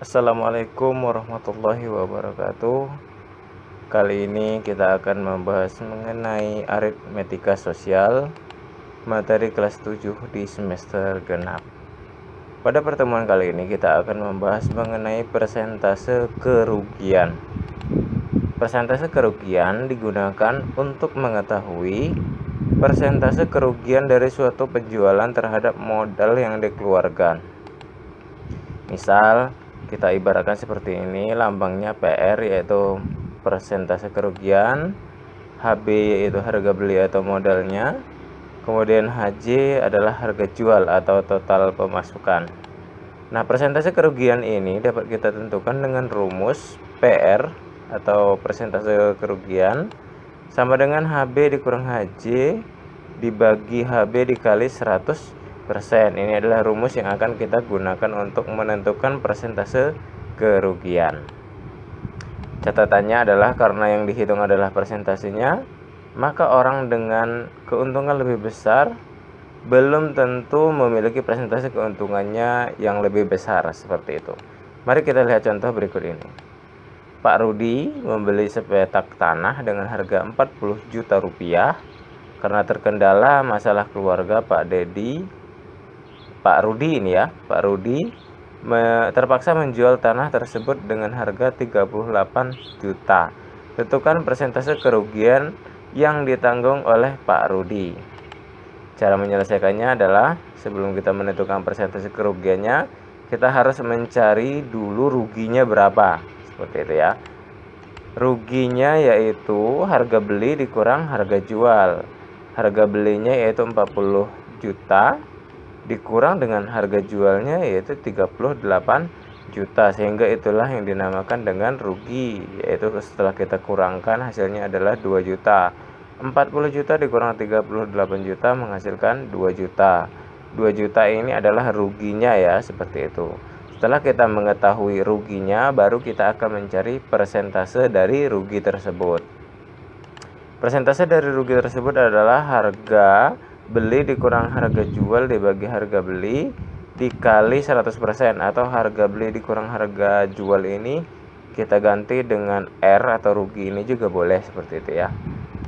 Assalamualaikum warahmatullahi wabarakatuh. Kali ini kita akan membahas mengenai aritmetika sosial materi kelas 7 di semester genap. Pada pertemuan kali ini kita akan membahas mengenai persentase kerugian. Persentase kerugian digunakan untuk mengetahui persentase kerugian dari suatu penjualan terhadap modal yang dikeluarkan. Misal, kita ibaratkan seperti ini, lambangnya PR yaitu persentase kerugian, HB yaitu harga beli atau modalnya, kemudian HJ adalah harga jual atau total pemasukan. Nah, persentase kerugian ini dapat kita tentukan dengan rumus PR atau persentase kerugian sama dengan HB dikurang HJ dibagi HB dikali 100%. Ini adalah rumus yang akan kita gunakan untuk menentukan persentase kerugian. Catatannya adalah karena yang dihitung adalah persentasenya, maka orang dengan keuntungan lebih besar belum tentu memiliki persentase keuntungannya yang lebih besar, seperti itu. Mari kita lihat contoh berikut ini. Pak Rudi membeli sepetak tanah dengan harga 40 juta rupiah. Karena terkendala masalah keluarga Pak Rudi terpaksa menjual tanah tersebut dengan harga 38 juta. Tentukan persentase kerugian yang ditanggung oleh Pak Rudi. Cara menyelesaikannya adalah sebelum kita menentukan persentase kerugiannya, kita harus mencari dulu ruginya berapa. Seperti itu ya. Ruginya yaitu harga beli dikurang harga jual. Harga belinya yaitu 40 juta dikurang dengan harga jualnya yaitu 38 juta, sehingga itulah yang dinamakan dengan rugi, yaitu setelah kita kurangkan hasilnya adalah 2 juta. 40 juta dikurang 38 juta menghasilkan 2 juta. 2 juta ini adalah ruginya ya, seperti itu. Setelah kita mengetahui ruginya, baru kita akan mencari persentase dari rugi tersebut. Persentase dari rugi tersebut adalah harga beli dikurang harga jual dibagi harga beli dikali 100%, atau harga beli dikurang harga jual ini kita ganti dengan R atau rugi ini juga boleh, seperti itu ya.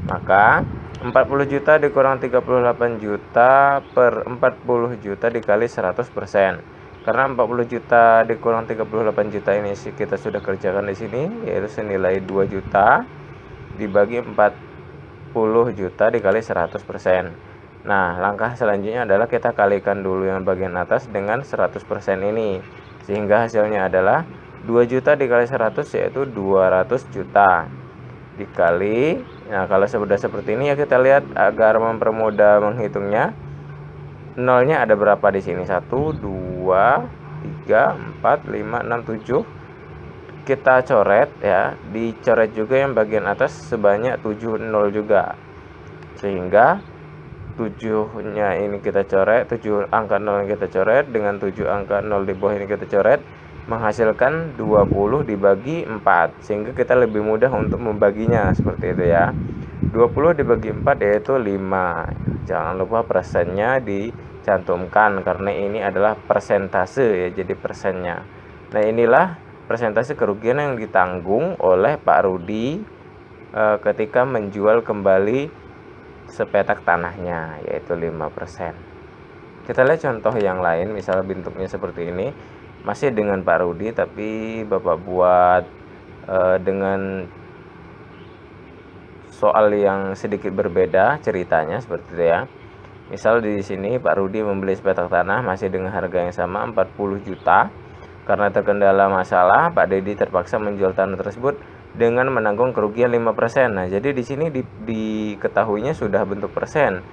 Maka 40 juta dikurang 38 juta per 40 juta dikali 100%. Karena 40 juta dikurang 38 juta ini kita sudah kerjakan di sini, yaitu senilai 2 juta dibagi 40 juta dikali 100%. Nah, langkah selanjutnya adalah kita kalikan dulu yang bagian atas dengan 100% ini, sehingga hasilnya adalah 2 juta dikali 100 yaitu 200 juta dikali. Nah, kalau sudah seperti ini ya, kita lihat agar mempermudah menghitungnya. Nolnya ada berapa di sini? 1, 2, 3, 4, 5, 6, 7. Kita coret ya, dicoret juga yang bagian atas sebanyak 7 nol juga, sehingga 7-nya ini kita coret, 7 angka 0 yang kita coret dengan 7 angka 0 di bawah ini kita coret, menghasilkan 20 dibagi 4, sehingga kita lebih mudah untuk membaginya, seperti itu ya. 20 dibagi 4 yaitu 5. Jangan lupa persennya dicantumkan karena ini adalah persentase ya, jadi persennya. Nah, inilah persentase kerugian yang ditanggung oleh Pak Rudi ketika menjual kembali sepetak tanahnya, yaitu 5%. Kita lihat contoh yang lain, misal bentuknya seperti ini, masih dengan Pak Rudi tapi Bapak buat dengan soal yang sedikit berbeda ceritanya, seperti itu ya. Misal di sini Pak Rudi membeli sepetak tanah masih dengan harga yang sama 40 juta. Karena terkendala masalah, Pak Dedi terpaksa menjual tanah tersebut dengan menanggung kerugian 5%. Nah, jadi di sini diketahuinya sudah bentuk persen.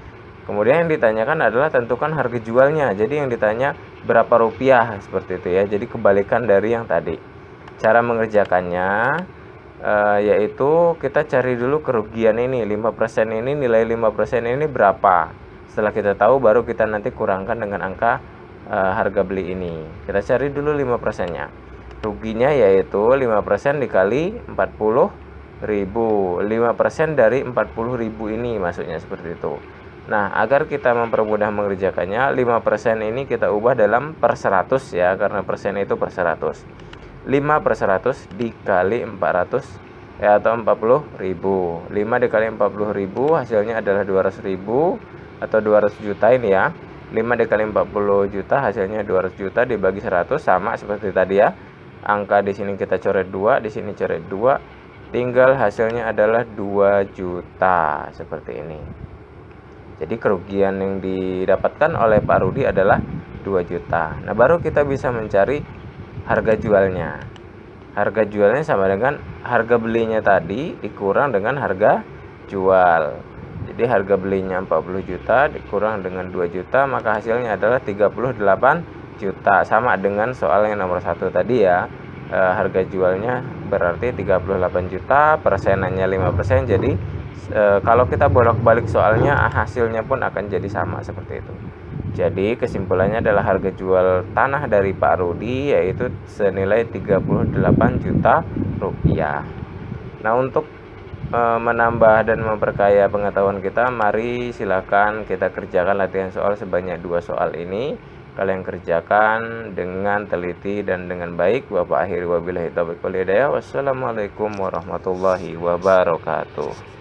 Kemudian yang ditanyakan adalah tentukan harga jualnya. Jadi yang ditanya berapa rupiah, seperti itu ya. Jadi kebalikan dari yang tadi. Cara mengerjakannya yaitu kita cari dulu kerugian ini, 5% ini, nilai 5% ini berapa. Setelah kita tahu, baru kita nanti kurangkan dengan angka harga beli ini. Kita cari dulu 5%-nya. Ruginya yaitu 5% dikali 40.000. 5% dari 40.000 ini maksudnya, seperti itu. Nah, agar kita mempermudah mengerjakannya, 5% ini kita ubah dalam per 100 ya, karena persen itu per 100. 5/100 dikali 400 atau 40.000. 5 dikali 40.000 hasilnya adalah 200.000 atau 200 juta ini ya. 5 dikali 40 juta hasilnya 200 juta dibagi 100 sama seperti tadi ya. Angka di sini kita coret 2, di sini coret 2. Tinggal hasilnya adalah 2 juta seperti ini. Jadi kerugian yang didapatkan oleh Pak Rudi adalah 2 juta. Nah, baru kita bisa mencari harga jualnya. Harga jualnya sama dengan harga belinya tadi dikurang dengan harga jual. Jadi harga belinya 40 juta dikurang dengan 2 juta, maka hasilnya adalah 38 juta. Sama dengan soal yang nomor 1 tadi ya. Harga jualnya berarti 38 juta, persenannya 5%. Jadi kalau kita bolak-balik soalnya, hasilnya pun akan jadi sama seperti itu. Jadi kesimpulannya adalah harga jual tanah dari Pak Rudi yaitu senilai 38 juta rupiah. Nah, untuk menambah dan memperkaya pengetahuan kita, mari silakan kita kerjakan latihan soal sebanyak 2 soal ini. Kalian kerjakan dengan teliti dan dengan baik. Bapak akhiri wabillahi taufiq wal hidayah. Wassalamualaikum warahmatullahi wabarakatuh.